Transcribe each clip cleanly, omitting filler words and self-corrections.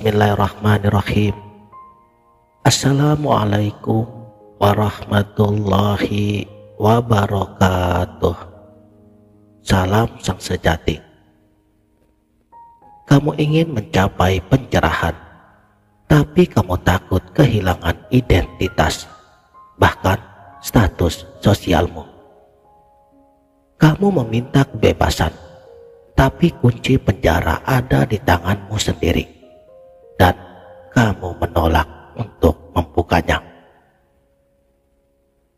Bismillahirrahmanirrahim. Assalamualaikum warahmatullahi wabarakatuh. Salam sang sejati. Kamu ingin mencapai pencerahan, tapi kamu takut kehilangan identitas, bahkan status sosialmu. Kamu meminta kebebasan, tapi kunci penjara ada di tanganmu sendiri, dan kamu menolak untuk membukanya.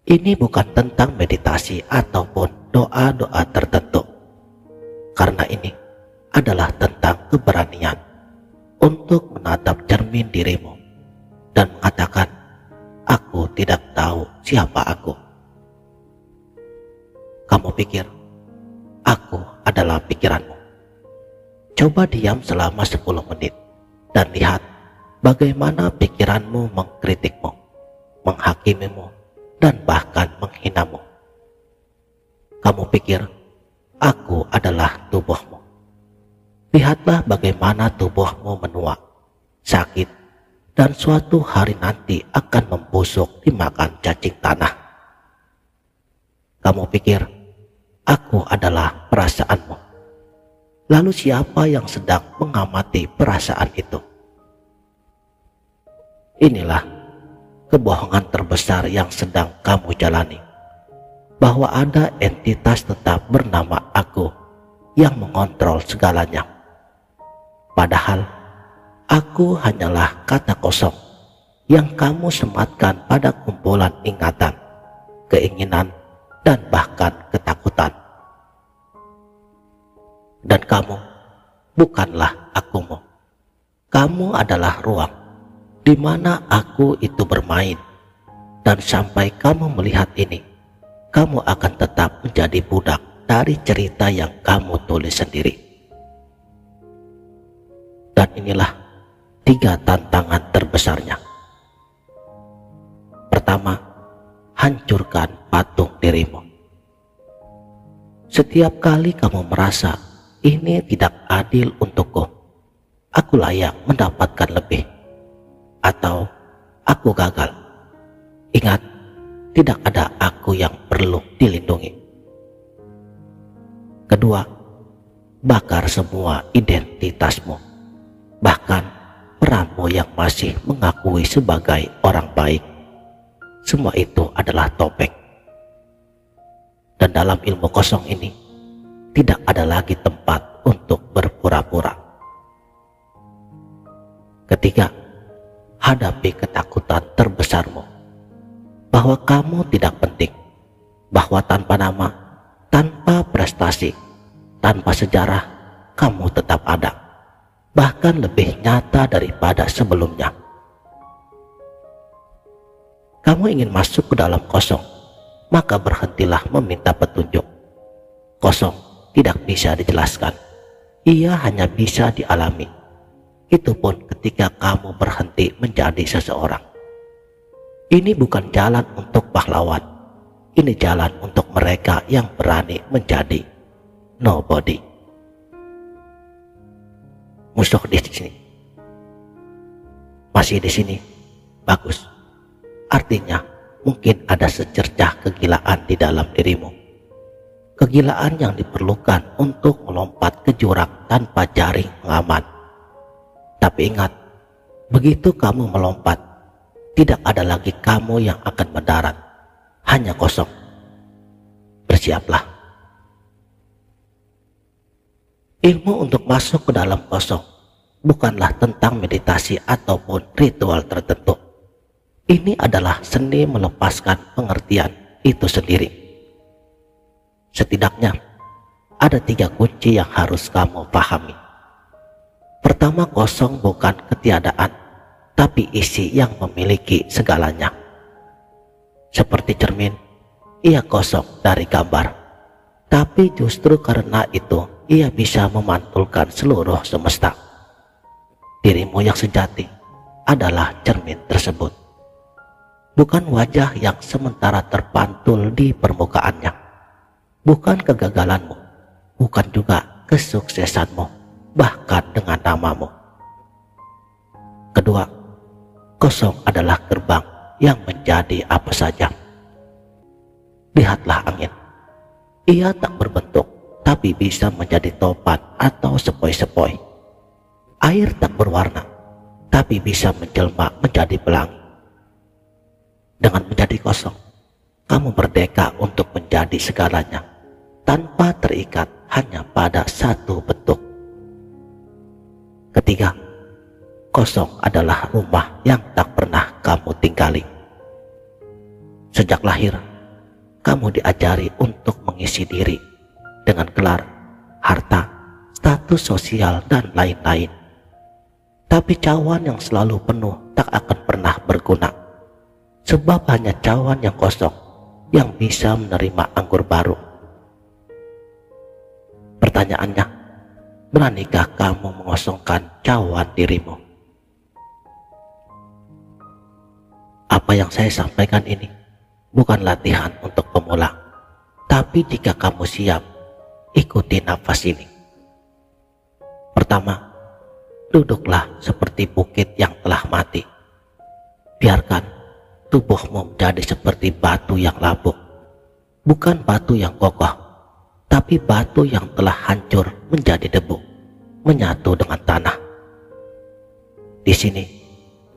Ini bukan tentang meditasi ataupun doa-doa tertentu, karena ini adalah tentang keberanian untuk menatap cermin dirimu dan mengatakan, "Aku tidak tahu siapa aku." Kamu pikir aku adalah pikiranmu. Coba diam selama 10 menit dan lihat bagaimana pikiranmu mengkritikmu, menghakimimu, dan bahkan menghinamu. Kamu pikir aku adalah tubuhmu. Lihatlah bagaimana tubuhmu menua, sakit, dan suatu hari nanti akan membusuk dimakan cacing tanah. Kamu pikir aku adalah perasaanmu. Lalu siapa yang sedang mengamati perasaan itu? Inilah kebohongan terbesar yang sedang kamu jalani, bahwa ada entitas tetap bernama aku yang mengontrol segalanya. Padahal aku hanyalah kata kosong yang kamu sematkan pada kumpulan ingatan, keinginan, dan bahkan ketakutan. Dan kamu bukanlah akumu. Kamu adalah ruang di mana aku itu bermain. Dan sampai kamu melihat ini, kamu akan tetap menjadi budak dari cerita yang kamu tulis sendiri. Dan inilah 3 tantangan terbesarnya. Pertama, hancurkan patung dirimu. Setiap kali kamu merasa ini tidak adil untukku, aku layak mendapatkan lebih, atau aku gagal, ingat, tidak ada aku yang perlu dilindungi. Kedua, bakar semua identitasmu, bahkan peranmu yang masih mengakui sebagai orang baik. Semua itu adalah topeng. Dan dalam ilmu kosong ini, tidak ada lagi tempat untuk berpura-pura. Ketiga, hadapi ketakutan terbesarmu, bahwa kamu tidak penting, bahwa tanpa nama, tanpa prestasi, tanpa sejarah, kamu tetap ada, bahkan lebih nyata daripada sebelumnya. Kamu ingin masuk ke dalam kosong, maka berhentilah meminta petunjuk. Kosong tidak bisa dijelaskan, ia hanya bisa dialami. Itu pun ketika kamu berhenti menjadi seseorang. Ini bukan jalan untuk pahlawan, ini jalan untuk mereka yang berani menjadi nobody. Musuh di sini, masih di sini, bagus. Artinya mungkin ada secercah kegilaan di dalam dirimu. Kegilaan yang diperlukan untuk melompat ke jurang tanpa jaring pengaman. Tapi ingat, begitu kamu melompat, tidak ada lagi kamu yang akan mendarat, hanya kosong. Bersiaplah. Ilmu untuk masuk ke dalam kosong bukanlah tentang meditasi ataupun ritual tertentu. Ini adalah seni melepaskan pengertian itu sendiri. Setidaknya ada 3 kunci yang harus kamu pahami. Pertama, kosong bukan ketiadaan, tapi isi yang memiliki segalanya. Seperti cermin, ia kosong dari gambar, tapi justru karena itu ia bisa memantulkan seluruh semesta. Dirimu yang sejati adalah cermin tersebut, bukan wajah yang sementara terpantul di permukaannya. Bukan kegagalanmu, bukan juga kesuksesanmu, bahkan dengan namamu. Kedua, kosong adalah gerbang yang menjadi apa saja. Lihatlah angin. Ia tak berbentuk, tapi bisa menjadi topan atau sepoi-sepoi. Air tak berwarna, tapi bisa menjelma menjadi pelangi. Dengan menjadi kosong, kamu merdeka untuk menjadi segalanya, tanpa terikat hanya pada satu bentuk. Ketiga, kosong adalah rumah yang tak pernah kamu tinggali. Sejak lahir, kamu diajari untuk mengisi diri dengan gelar, harta, status sosial, dan lain-lain. Tapi cawan yang selalu penuh tak akan pernah berguna, sebab hanya cawan yang kosong yang bisa menerima anggur baru. Pertanyaannya, beranikah kamu mengosongkan cawan dirimu? Apa yang saya sampaikan ini bukan latihan untuk pemula, tapi jika kamu siap, ikuti nafas ini. Pertama, duduklah seperti bukit yang telah mati. Biarkan tubuhmu menjadi seperti batu yang lapuk, bukan batu yang kokoh, tapi batu yang telah hancur menjadi debu, menyatu dengan tanah. Di sini,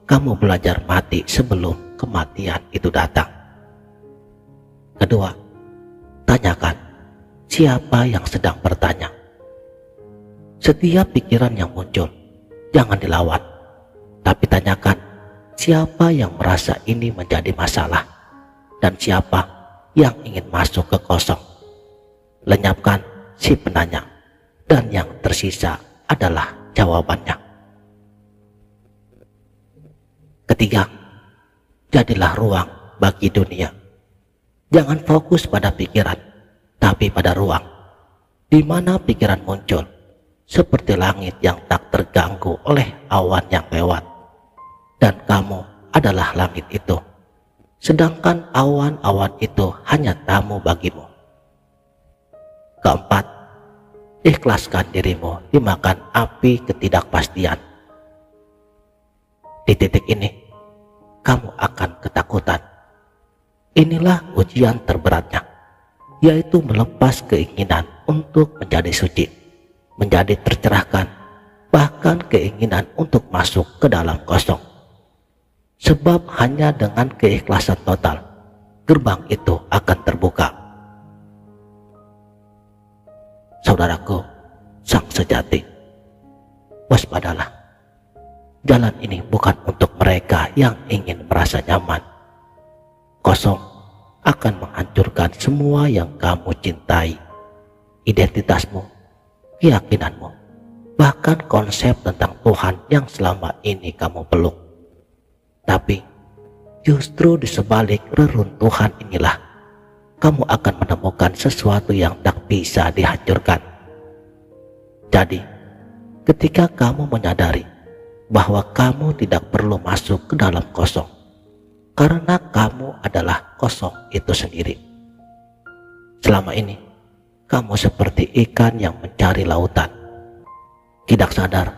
kamu belajar mati sebelum kematian itu datang. Kedua, tanyakan siapa yang sedang bertanya. Setiap pikiran yang muncul, jangan dilawan, tapi tanyakan siapa yang merasa ini menjadi masalah dan siapa yang ingin masuk ke kosong. Lenyapkan si penanya, dan yang tersisa adalah jawabannya. Ketiga, jadilah ruang bagi dunia. Jangan fokus pada pikiran, tapi pada ruang, di mana pikiran muncul, seperti langit yang tak terganggu oleh awan yang lewat. Dan kamu adalah langit itu, sedangkan awan-awan itu hanya tamu bagimu. Keempat, ikhlaskan dirimu dimakan api ketidakpastian. Di titik ini, kamu akan ketakutan. Inilah ujian terberatnya, yaitu melepas keinginan untuk menjadi suci, menjadi tercerahkan, bahkan keinginan untuk masuk ke dalam kosong. Sebab hanya dengan keikhlasan total, gerbang itu akan terbuka. Saudaraku, sang sejati, waspadalah. Jalan ini bukan untuk mereka yang ingin merasa nyaman. Kosong akan menghancurkan semua yang kamu cintai, identitasmu, keyakinanmu, bahkan konsep tentang Tuhan yang selama ini kamu peluk. Tapi justru di sebalik reruntuhan inilah kamu akan menemukan sesuatu yang tak bisa dihancurkan. Jadi, ketika kamu menyadari bahwa kamu tidak perlu masuk ke dalam kosong, karena kamu adalah kosong itu sendiri. Selama ini, kamu seperti ikan yang mencari lautan, tidak sadar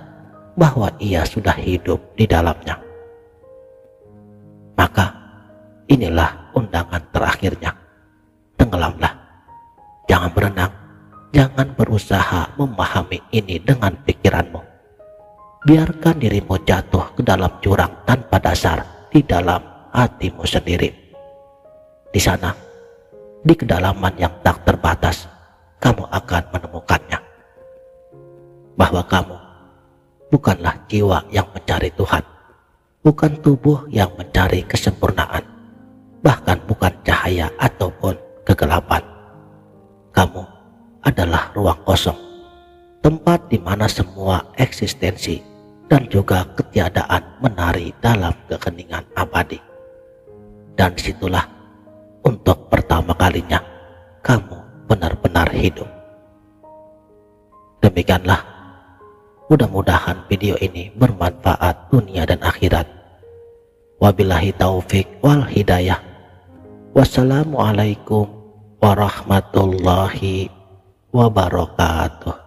bahwa ia sudah hidup di dalamnya. Maka, inilah undangan terakhirnya. Tenggelamlah, jangan berenang, jangan berusaha memahami ini dengan pikiranmu. Biarkan dirimu jatuh ke dalam jurang tanpa dasar di dalam hatimu sendiri. Di sana, di kedalaman yang tak terbatas, kamu akan menemukannya. Bahwa kamu bukanlah jiwa yang mencari Tuhan, bukan tubuh yang mencari kesempurnaan, bahkan bukan cahaya ataupun kegelapan. Kamu adalah ruang kosong, tempat di mana semua eksistensi dan juga ketiadaan menari dalam keheningan abadi. Dan disitulah untuk pertama kalinya kamu benar-benar hidup. Demikianlah, mudah-mudahan video ini bermanfaat dunia dan akhirat. Wabillahi taufik wal hidayah. Wassalamualaikum warahmatullahi wabarakatuh.